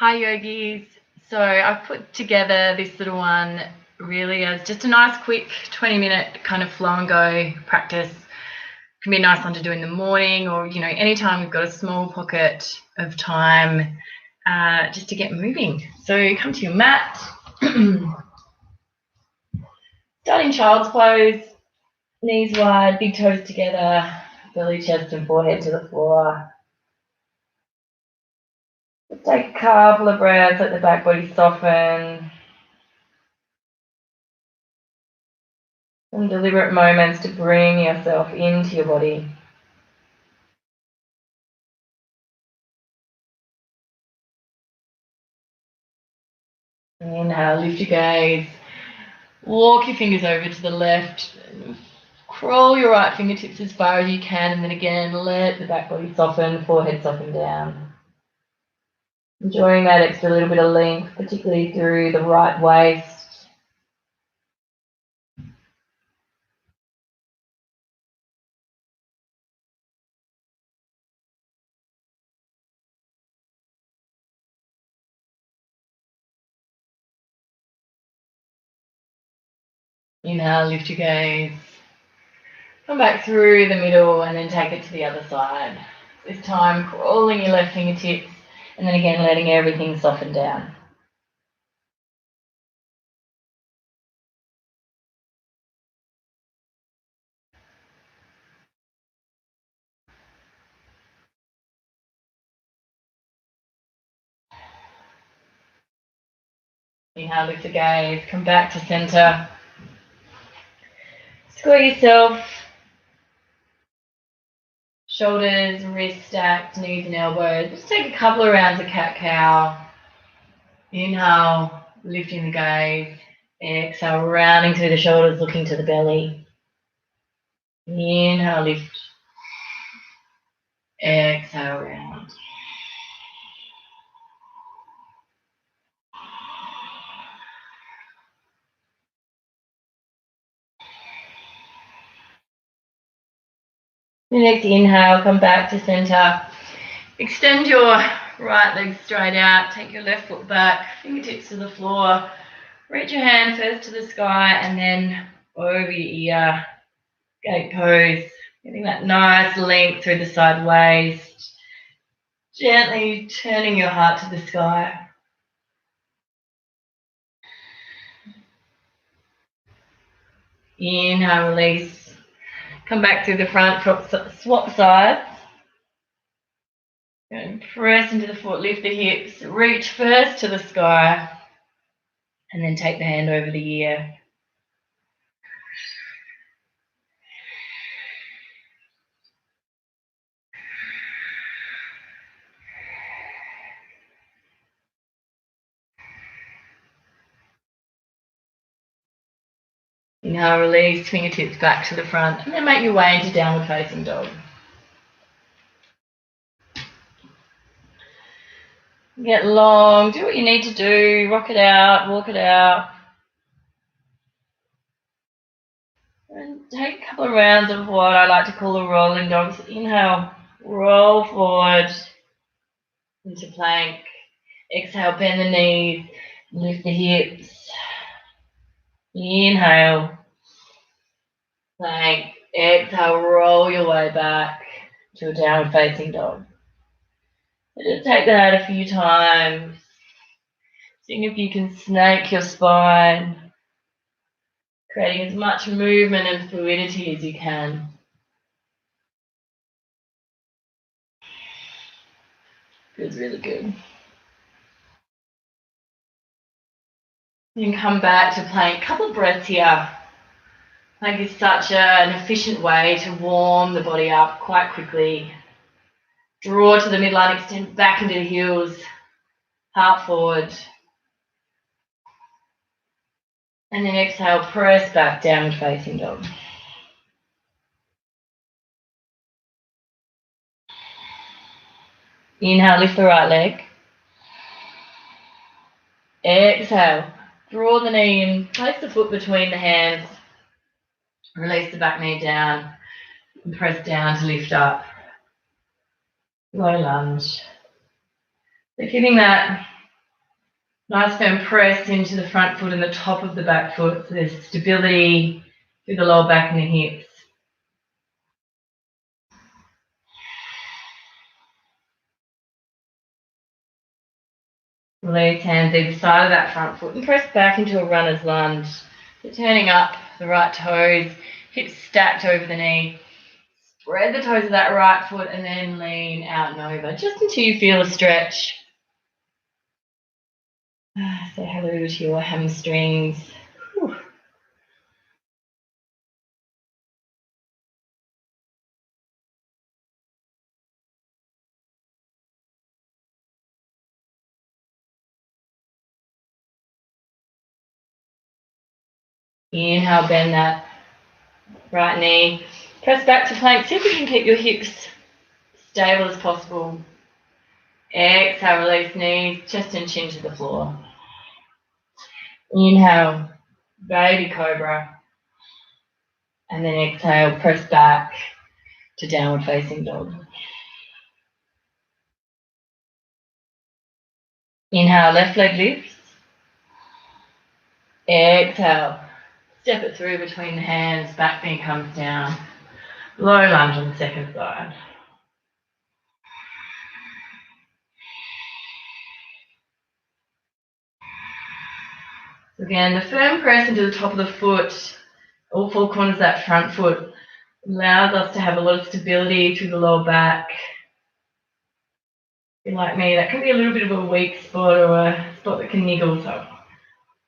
Hi yogis. So I've put together this little one really as just a nice quick 20-minute kind of flow and go practice. Can be a nice one to do in the morning or, anytime we've got a small pocket of time just to get moving. So come to your mat. Start in child's pose, knees wide, big toes together, belly, chest and forehead to the floor. Take a couple of breaths, let the back body soften. Some deliberate moments to bring yourself into your body. Inhale, lift your gaze. Walk your fingers over to the left. Crawl your right fingertips as far as you can, and then again, let the back body soften, forehead soften down. Enjoying that extra little bit of length, particularly through the right waist. Inhale, lift your gaze. Come back through the middle and then take it to the other side. This time, crawling your left fingertips, and then again, letting everything soften down. Inhale, lift the gaze, come back to center. Square yourself. Shoulders, wrists stacked, knees and elbows. Just take a couple of rounds of cat-cow. Inhale, lifting the gaze. Exhale, rounding through the shoulders, looking to the belly. Inhale, lift. Exhale, round. The next inhale, come back to center. Extend your right leg straight out. Take your left foot back, fingertips to the floor. Reach your hand first to the sky and then over your ear. Gate pose. Getting that nice length through the side waist. Gently turning your heart to the sky. Inhale, release. Come back through the front, swap sides. And press into the foot, lift the hips. Reach first to the sky. And then take the hand over the ear. Inhale, release, fingertips back to the front, and then make your way into downward facing dog. Get long, do what you need to do, rock it out, walk it out. And take a couple of rounds of what I like to call a rolling dog. So inhale, roll forward into plank. Exhale, bend the knees, lift the hips. Inhale, plank. Exhale, roll your way back to a downward facing dog. So just take that a few times. Seeing if you can snake your spine, creating as much movement and fluidity as you can. Feels really good. You can come back to plank. Couple of breaths here. Plank is such an efficient way to warm the body up quite quickly. Draw to the midline, extend back into the heels, heart forward. And then exhale, press back, downward facing dog. Inhale, lift the right leg. Exhale, draw the knee in, place the foot between the hands. Release the back knee down and press down to lift up. Low lunge. So keeping that Nice firm press into the front foot and the top of the back foot, so there's stability through the lower back and the hips. Release hands either side of that front foot and press back into a runner's lunge. So turning up the right toes, hips stacked over the knee. Spread the toes of that right foot and then lean out and over, just until you feel a stretch. Say hello to your hamstrings. Whew. Inhale, bend that right knee. Press back to plank. See if you can keep your hips stable as possible. Exhale, release knees, chest and chin to the floor. Inhale, baby cobra. And then exhale, press back to downward facing dog. Inhale, left leg lifts. Exhale, step it through between the hands, back knee comes down. Low lunge on the second side. Again, the firm press into the top of the foot, all four corners of that front foot, allows us to have a lot of stability through the lower back. If you're like me, that can be a little bit of a weak spot or a spot that can niggle, so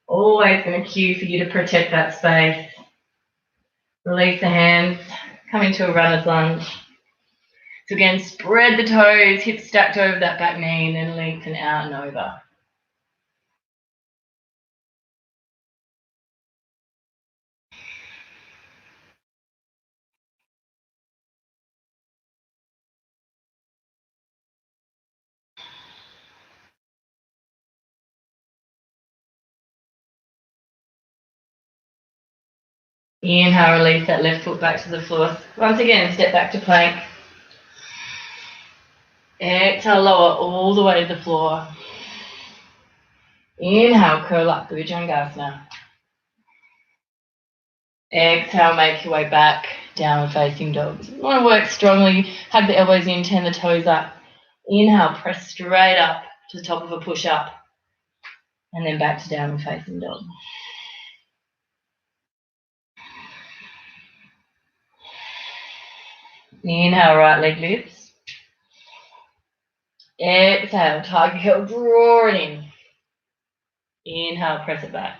always going to cue for you to protect that space. Release the hands, come into a runner's lunge. So again, spread the toes, hips stacked over that back knee, and then lengthen out and over. Inhale, release that left foot back to the floor. Once again, step back to plank. Exhale, lower all the way to the floor. Inhale, curl up, Bhujangasana. Exhale, make your way back, downward facing dog. You want to work strongly, have the elbows in, turn the toes up. Inhale, press straight up to the top of a push-up. And then back to downward facing dog. Inhale, right leg lifts. Exhale, tiger heel, draw it in. Inhale, press it back.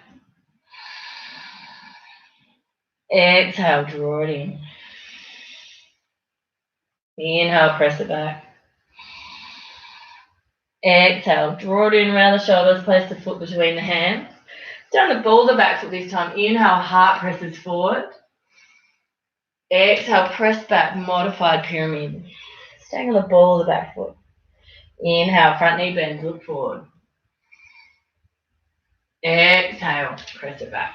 Exhale, draw it in. Inhale, press it back. Exhale, draw it in around the shoulders, place the foot between the hands. Down the ball the back foot this time. Inhale, heart presses forward. Exhale, press back, modified pyramid. Staying on the ball of the back foot. Inhale, front knee bends, look forward. Exhale, press it back.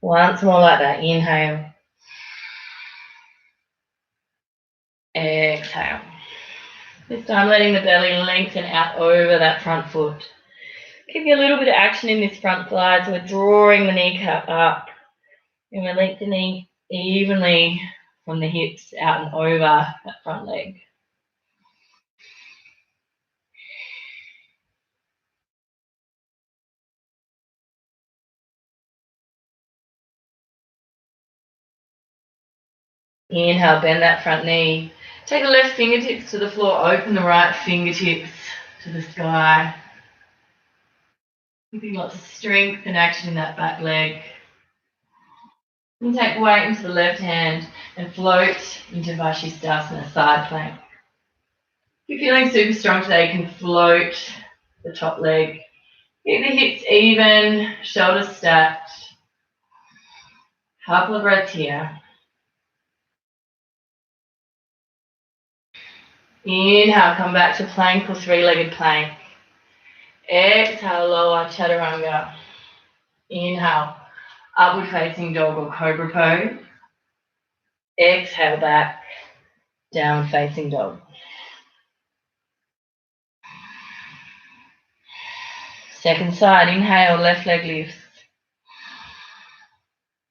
Once more like that. Inhale. Exhale. This time letting the belly lengthen out over that front foot. Give you a little bit of action in this front thigh, so we're drawing the kneecap up. And we're lengthening evenly from the hips out and over that front leg. Inhale, bend that front knee. Take the left fingertips to the floor, open the right fingertips to the sky. Keeping lots of strength and action in that back leg. And take weight into the left hand and float into Vashisthasana, side plank. If you're feeling super strong today, you can float the top leg. Keep the hips even, shoulders stacked. Couple of breaths here. Inhale, come back to plank or three-legged plank. Exhale, lower chaturanga. Inhale, upward facing dog or cobra pose. Exhale back, downward facing dog. Second side, inhale, left leg lifts.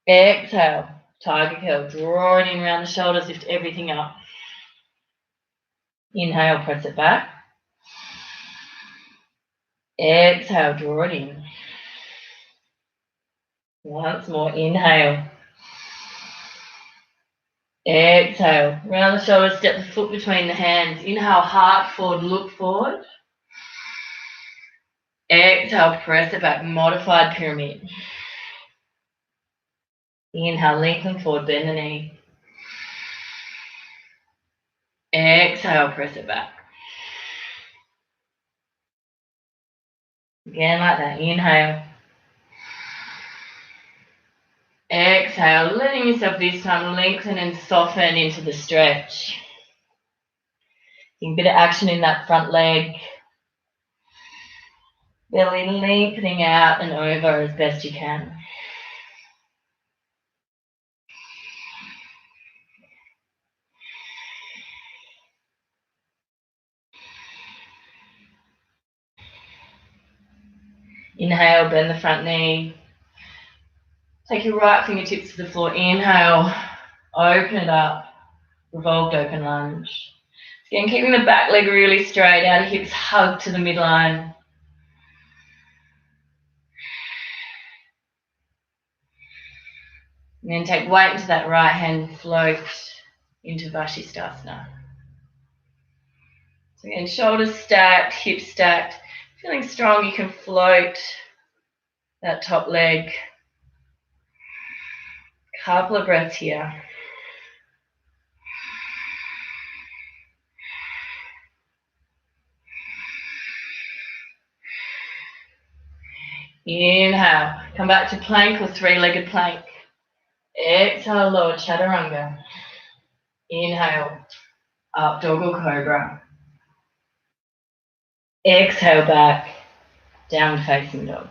Exhale, tiger curl, draw it in around the shoulders, lift everything up. Inhale, press it back. Exhale, draw it in. Once more, inhale. Exhale, round the shoulders, step the foot between the hands. Inhale, heart forward, look forward. Exhale, press it back, modified pyramid. Inhale, lengthen forward, bend the knee. Exhale, press it back. Again like that, inhale. Exhale, letting yourself this time lengthen and soften into the stretch. A bit of action in that front leg. Belly lengthening out and over as best you can. Inhale, bend the front knee. Take your right fingertips to the floor. Inhale, open it up. Revolved open lunge. Again, keeping the back leg really straight, outer hips hug to the midline. And then take weight into that right hand, float into Vashisthasana. So again, shoulders stacked, hips stacked. Feeling strong, you can float that top leg. Couple of breaths here. Inhale, come back to plank or three-legged plank. Exhale, lower chaturanga. Inhale, up dog or cobra. Exhale back, down facing dog.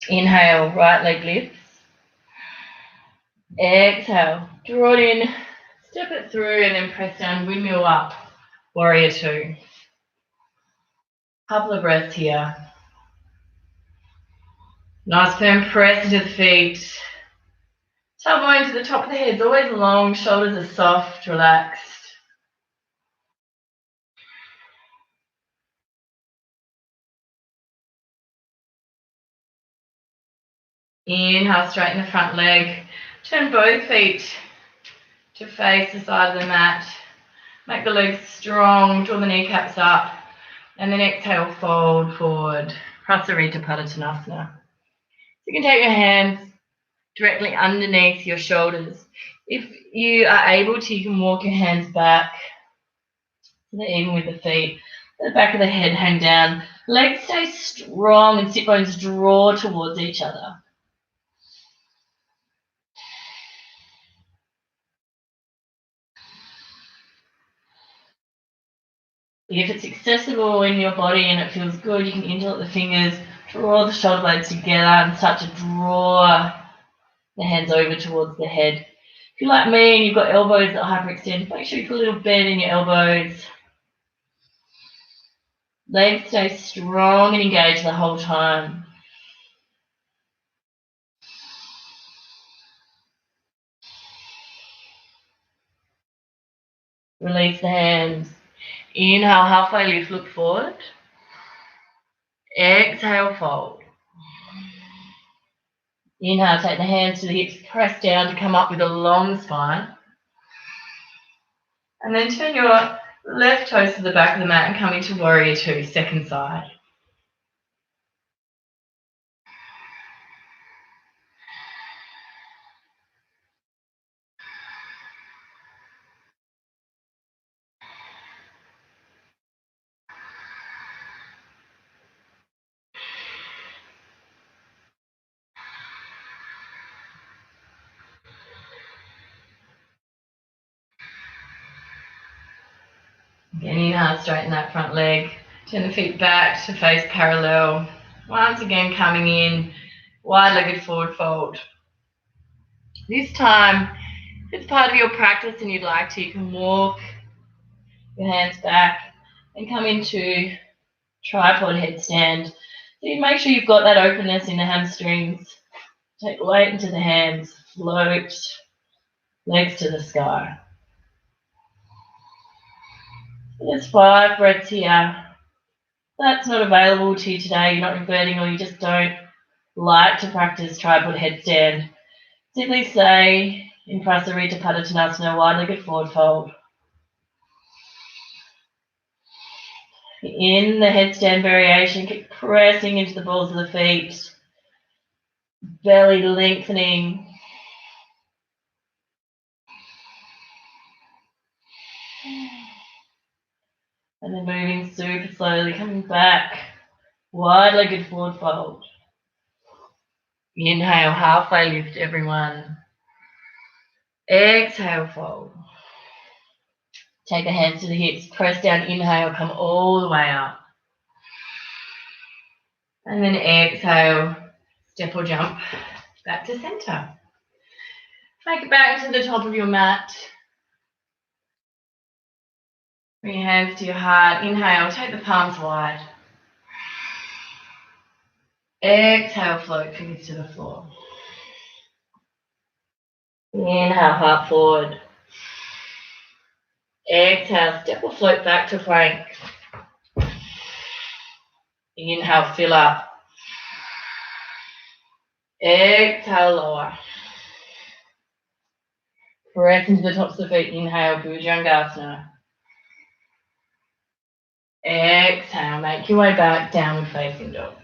Inhale, right leg lifts. Exhale, draw it in, step it through and then press down, windmill up, warrior two. Couple of breaths here. Nice firm press into the feet. Tailbone to the top of the head, always long, shoulders are soft, relaxed. Inhale, straighten the front leg. Turn both feet to face the side of the mat. Make the legs strong, draw the kneecaps up. And then exhale, fold forward. Prasarita Padottanasana. You can take your hands directly underneath your shoulders. If you are able to, you can walk your hands back, so they're even with the feet. Let the back of the head hang down. Legs stay strong and sit bones draw towards each other. If it's accessible in your body and it feels good, you can interlock the fingers, draw the shoulder blades together and start to draw the hands over towards the head. If you're like me and you've got elbows that hyperextend, make sure you put a little bend in your elbows. Legs stay strong and engaged the whole time. Release the hands. Inhale, halfway lift, look forward. Exhale, fold. Inhale, take the hands to the hips, press down to come up with a long spine. And then turn your left toes to the back of the mat and come into warrior two, second side. Again, inhale, straighten that front leg. Turn the feet back to face parallel. Once again, coming in, wide-legged forward fold. This time, If it's part of your practice and you'd like to, you can walk your hands back and come into tripod headstand. So you make sure you've got that openness in the hamstrings. Take weight into the hands, float, legs to the sky. There's 5 breaths here. If that's not available to you today, you're not inverting or you just don't like to practice tripod headstand, simply say in Prasarita Padottanasana, wide-legged forward fold. In the headstand variation, keep pressing into the balls of the feet, belly lengthening. And then moving super slowly, coming back, wide-legged forward fold. Inhale, halfway lift, everyone. Exhale, fold. Take the hands to the hips, press down, inhale, come all the way up. And then exhale, step or jump back to center. Take it back to the top of your mat. Bring your hands to your heart. Inhale, take the palms wide. Exhale, float fingers to the floor. Inhale, heart forward. Exhale, step or float back to plank. Inhale, fill up. Exhale, lower. Press into the tops of the feet. Inhale, Bhujangasana. Exhale, make your way back, downward facing dog.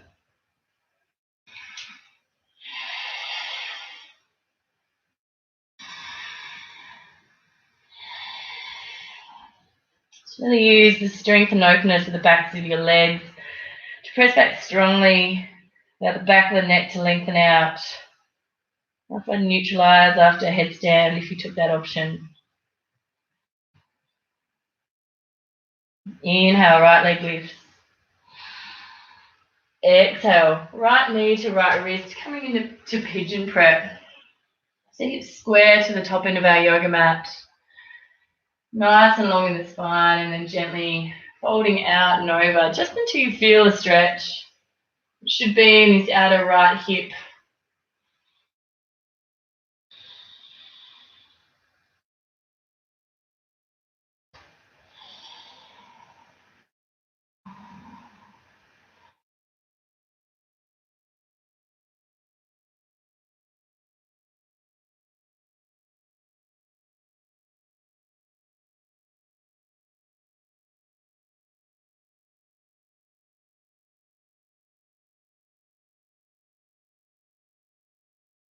Just really use the strength and openness of the backs of your legs to press back strongly. Allow the back of the neck to lengthen out. If I neutralize after a headstand, if you took that option. Inhale, right leg lifts. Exhale, right knee to right wrist, coming into pigeon prep. So hips square to the top end of our yoga mat. Nice and long in the spine, and then gently folding out and over just until you feel a stretch. It should be in this outer right hip.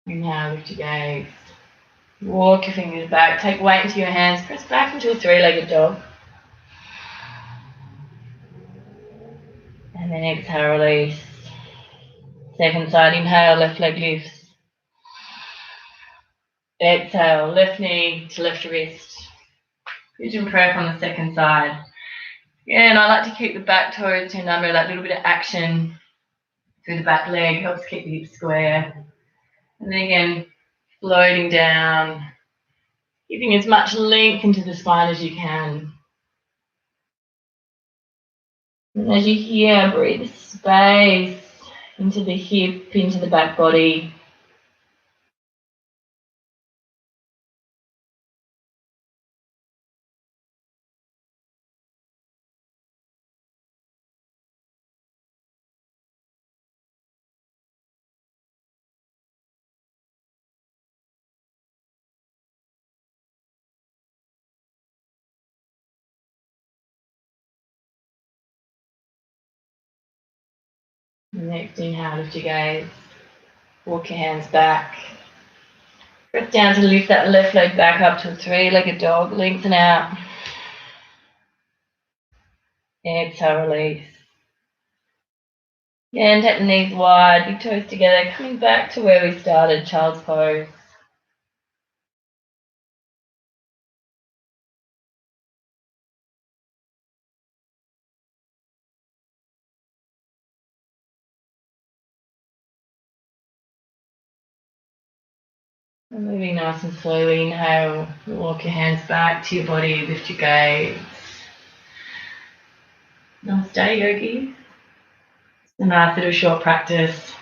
Inhale, lift your gaze. Walk your fingers back, take weight into your hands, press back into a 3-legged dog. And then exhale, release. Second side, inhale, left leg lifts. Exhale, left knee to left wrist. Pigeon prep on the second side. Again, I like to keep the back toes turned under, that little bit of action through the back leg, helps keep the hips square. And then again, floating down, giving as much length into the spine as you can. And as you here, breathe space into the hip, into the back body. Next inhale, lift your gaze. Walk your hands back. Press down to lift that left leg back up to a 3-legged dog. Lengthen out. Exhale, release. Again, take the knees wide, big toes together, coming back to where we started, child's pose. And moving nice and slowly, inhale, walk your hands back to your body, lift your gaze. Namaste, yogi. It's a nice little short practice